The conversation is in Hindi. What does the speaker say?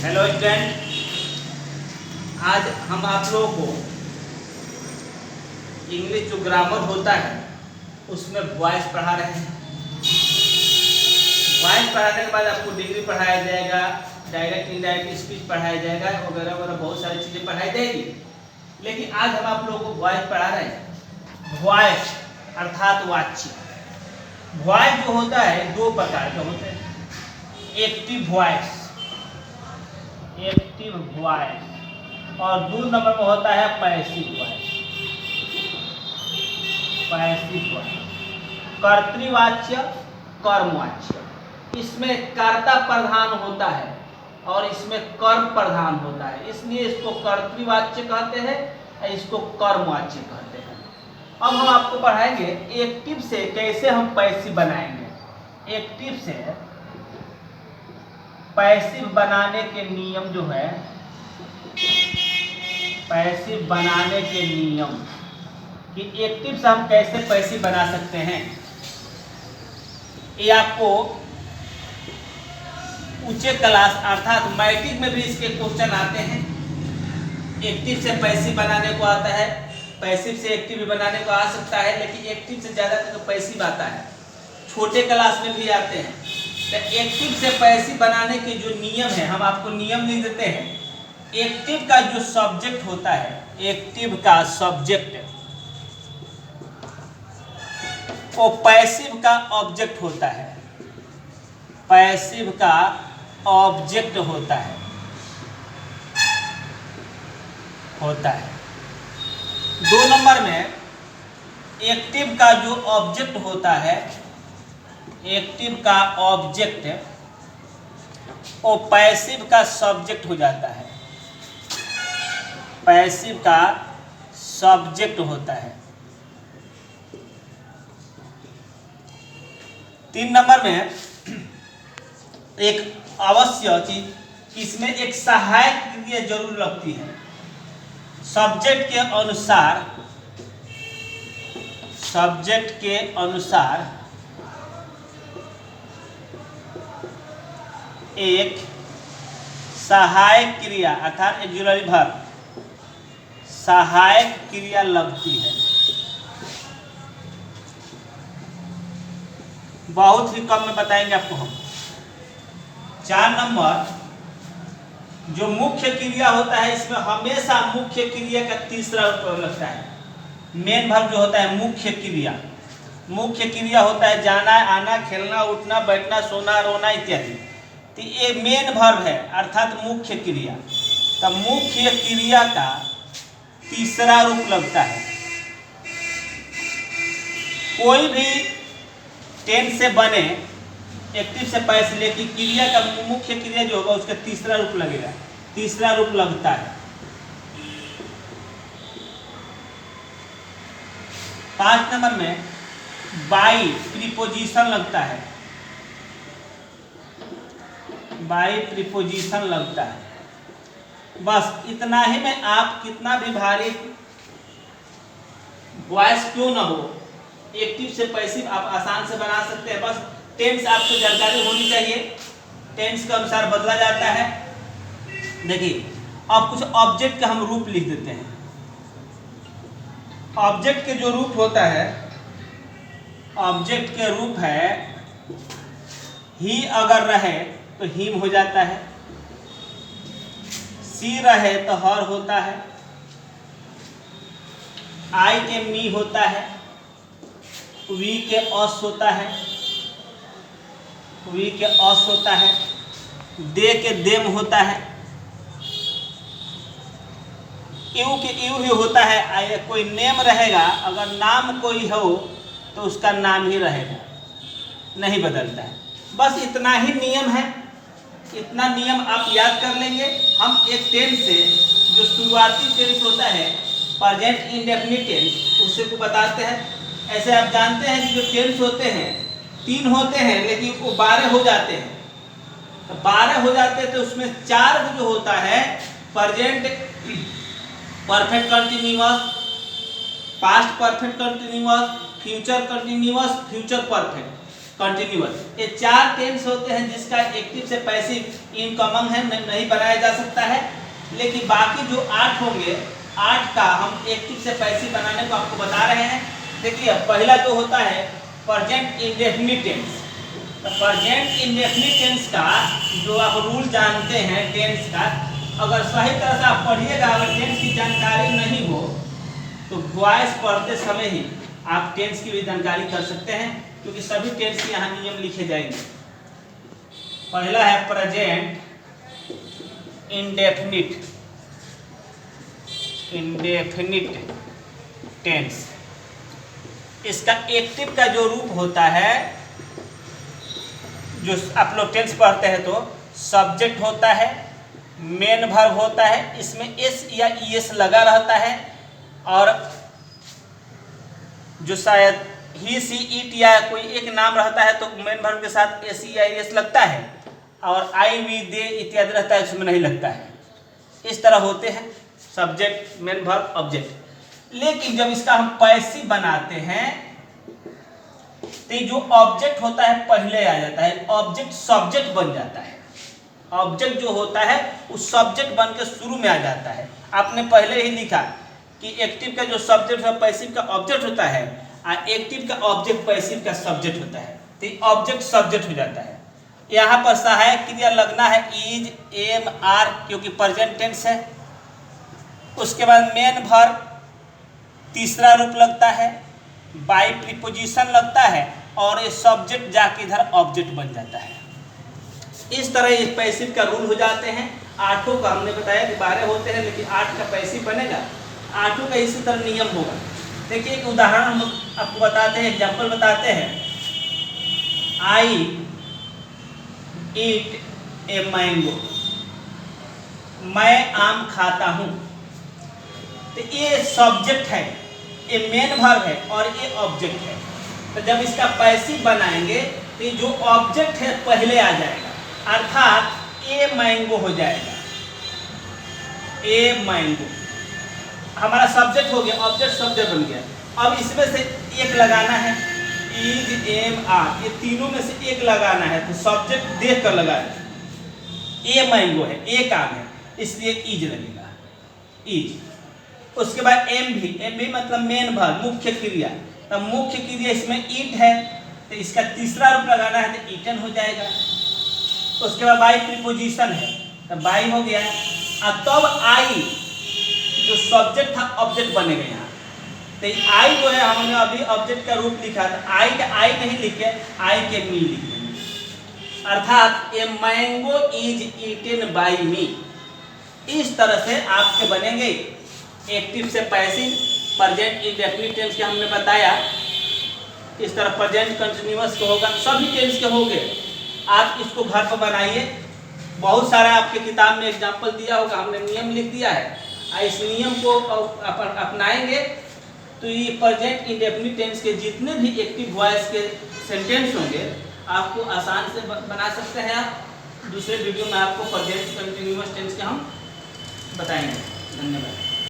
हेलो स्टूडेंट, आज हम आप लोगों को इंग्लिश जो ग्रामर होता है उसमें वॉइस पढ़ा रहे हैं। वॉइस पढ़ाने के बाद आपको डिग्री पढ़ाया जाएगा, डायरेक्ट इनडायरेक्ट स्पीच पढ़ाया जाएगा, वगैरह वगैरह बहुत सारी चीज़ें पढ़ाई जाएगी। लेकिन आज हम आप लोगों को वॉइस पढ़ा रहे हैं। वॉइस अर्थात वाच्य। वॉइस जो होता है दो प्रकार के होते हैं, एक्टिव वॉइस और दूसरे नंबर में होता है पैसिव वॉइस। पैसिव वॉइस कर्तृवाच्य कर्मवाच्य। इसमें कर्ता प्रधान होता है और इसमें कर्म प्रधान होता है, इसलिए इसको कर्तृवाच्य कहते हैं और इसको कर्मवाच्य कहते हैं। अब हम आपको पढ़ाएंगे एक्टिव से कैसे हम पैसिव बनाएंगे। एक्टिव से पैसिव बनाने के नियम जो है, पैसिव बनाने के नियम कि एक्टिव से हम कैसे पैसिव बना सकते हैं, ये आपको ऊंचे क्लास अर्थात मैट्रिक में भी इसके क्वेश्चन आते हैं। एक्टिव से पैसिव बनाने को आता है, पैसिव से एक्टिव भी बनाने को आ सकता है, लेकिन एक्टिव से ज़्यादातर तो पैसिव आता है। छोटे क्लास में भी आते हैं। तो एक्टिव से पैसिव बनाने के जो नियम है, हम आपको नियम लिख देते हैं। एक्टिव का जो सब्जेक्ट होता है, एक्टिव का सब्जेक्ट वो पैसिव का ऑब्जेक्ट होता है, पैसिव का ऑब्जेक्ट होता है। दो नंबर में एक्टिव का जो ऑब्जेक्ट होता है, एक्टिव का ऑब्जेक्ट वो पैसिव का सब्जेक्ट हो जाता है, पैसिव का सब्जेक्ट होता है। 3 नंबर में एक अवश्य चीज, इसमें एक सहायक क्रिया जरूर लगती है। सब्जेक्ट के अनुसार एक सहायक क्रिया अर्थात ऑक्सिलरी वर्ब सहायक क्रिया लगती है। बहुत ही कम में बताएंगे आपको हम। 4 नंबर जो मुख्य क्रिया होता है, इसमें हमेशा मुख्य क्रिया का तीसरा रूप लगता है। मेन वर्ब जो होता है मुख्य क्रिया होता है जाना, आना, खेलना, उठना, बैठना, सोना, रोना इत्यादि। तो ये मेन वर्ब है अर्थात मुख्य क्रिया। तो मुख्य क्रिया का तीसरा रूप लगता है। कोई भी टेंस से बने एक्टिव से पैसिव, लेकिन क्रिया का मुख्य क्रिया जो होगा उसका तीसरा रूप लगेगा, तीसरा रूप लगता है। 5 नंबर में बाई प्रीपोजिशन लगता है, बाई प्रीपोजिशन लगता है। बस इतना ही में आप कितना भी भारी वॉइस क्यों ना हो, एक्टिव से पैसिव आप आसान से बना सकते हैं। बस टेंस आपको जानकारी होनी चाहिए, टेंस के अनुसार बदला जाता है। देखिए अब कुछ ऑब्जेक्ट का हम रूप लिख देते हैं। ऑब्जेक्ट के जो रूप होता है, ऑब्जेक्ट के रूप है ही अगर रहे तो हिम हो जाता है, सी रहे तो हर होता है, आई के मी होता है, वी के अस होता है, वी के अस होता है, दे के देम होता है, यू के यू ही होता है। कोई नेम रहेगा, अगर नाम कोई हो तो उसका नाम ही रहेगा, नहीं बदलता है। बस इतना ही नियम है, इतना नियम आप याद कर लेंगे। हम एक टेंस से जो शुरुआती टेंस होता है प्रेजेंट इंडेफिनिट टेंस, उससे को बताते हैं। ऐसे आप जानते हैं कि जो टेंस होते हैं 3 होते हैं, लेकिन वो 12 हो जाते हैं। तो 12 हो जाते हैं तो उसमें 4 जो होता है present perfect continuous, past perfect continuous, future continuous, future perfect. Continuous. ये 4 टेंस होते हैं जिसका एक्टिव से पैसिव इन कॉमन है, नहीं बनाया जा सकता है। लेकिन बाकी जो 8 होंगे, 8 का हम एक्टिव से पैसिव बनाने को आपको बता रहे हैं। देखिए पहला जो होता है प्रेजेंट इंडेफिनिट टेंस। तो प्रेजेंट इंडेफिनिट टेंस का जो आप रूल जानते हैं टेंस का, अगर सही तरह से आप पढ़िएगा, अगर टेंस की जानकारी नहीं हो तो वॉइस पढ़ते समय ही आप टेंस की भी जानकारी कर सकते हैं, क्योंकि सभी टेंस के यहाँ नियम लिखे जाएंगे। पहला है प्रेजेंट इंडेफिनिट टेंस। इसका एक्टिव का जो रूप होता है, जो आप लोग टेंस पढ़ते हैं तो सब्जेक्ट होता है, मेन वर्ब होता है, इसमें एस या ईएस लगा रहता है, और जो शायद ही सी इट या कोई एक नाम रहता है तो मेन वर्ब के साथ एस या ईएस लगता है, और आई वी दे इत्यादि रहता है उसमें नहीं लगता है। इस तरह होते हैं सब्जेक्ट, मेन वर्ब, ऑब्जेक्ट। लेकिन जब इसका हम पैसिव बनाते हैं तो जो ऑब्जेक्ट होता है पहले आ जाता है, ऑब्जेक्ट सब्जेक्ट बन जाता है। ऑब्जेक्ट जो होता है उस सब्जेक्ट बन के शुरू में आ जाता है। आपने पहले ही लिखा कि एक्टिव का जो सब्जेक्ट है पैसिव का ऑब्जेक्ट होता है, और एक्टिव का ऑब्जेक्ट पैसिव का सब्जेक्ट होता है, तो ऑब्जेक्ट सब्जेक्ट हो जाता है। यहाँ पर सहायक क्रिया लगना है इज, एम, आर, क्योंकि प्रेजेंट टेंस है। उसके बाद मेन वर्ब तीसरा रूप लगता है, बाय प्रीपोजिशन लगता है, और ये सब्जेक्ट जाके इधर ऑब्जेक्ट बन जाता है। इस तरह ये पैसिव का रूल हो जाते हैं। 8 का हमने बताया कि 12 होते हैं, लेकिन 8 का पैसिव बनेगा। 8 का इसी तरह नियम होगा। देखिए एक उदाहरण हम आपको बताते हैं, एग्जाम्पल बताते हैं। आई ईट ए मैंगो, मैं आम खाता हूँ। तो ये सब्जेक्ट है, ये मेन वर्ब है, और ये ऑब्जेक्ट है। तो जब इसका पैसिव बनाएंगे तो जो ऑब्जेक्ट है पहले आ जाएगा, अर्थात ए मैंगो हो जाएगा। ए मैंगो हमारा सब्जेक्ट हो गया, ऑब्जेक्ट सब्जेक्ट बन गया। अब इसमें से एक लगाना है, इज, एम, आर, ये तीनों में से एक लगाना है, तो सब्जेक्ट देख कर लगाए। ए मैंगो है, एक आम है, इसलिए इज लगेगा, इज। उसके बाद एम भी मतलब मेन वर्ब, मुख्य क्रिया। तो मुख्य क्रिया इसमें ईट है, तो इसका तीसरा रूप लगाना है तो ईटन हो जाएगा। उसके बाद बाई प्रीपोजिशन है, तो बाई हो गया, और तब आई जो सब्जेक्ट था ऑब्जेक्ट बनेगा यहाँ। तो आई जो है हमने अभी ऑब्जेक्ट का रूप लिखा था, आई का आई नहीं लिखे, आई के मी लिख देंगे, अर्थात a mango is eaten by me. इस तरह से आपके बनेंगे एक्टिव से पैसिव, प्रेजेंट इंडेफिनिट टेंस के हमने बताया। इस तरह प्रेजेंट कंटिन्यूअस के होगा, सभी टेंस के होंगे। आप इसको घर पर बनाइए। बहुत सारा आपके किताब में एग्जाम्पल दिया होगा, हमने नियम लिख दिया है। इस नियम को अपनाएंगे तो ये प्रेजेंट इंडेफिनिट टेंस के जितने भी एक्टिव वॉइस के सेंटेंस होंगे आपको आसान से बना सकते हैं आप। दूसरे वीडियो में आपको प्रेजेंट कंटिन्यूअस टेंस के हम बताएंगे। धन्यवाद।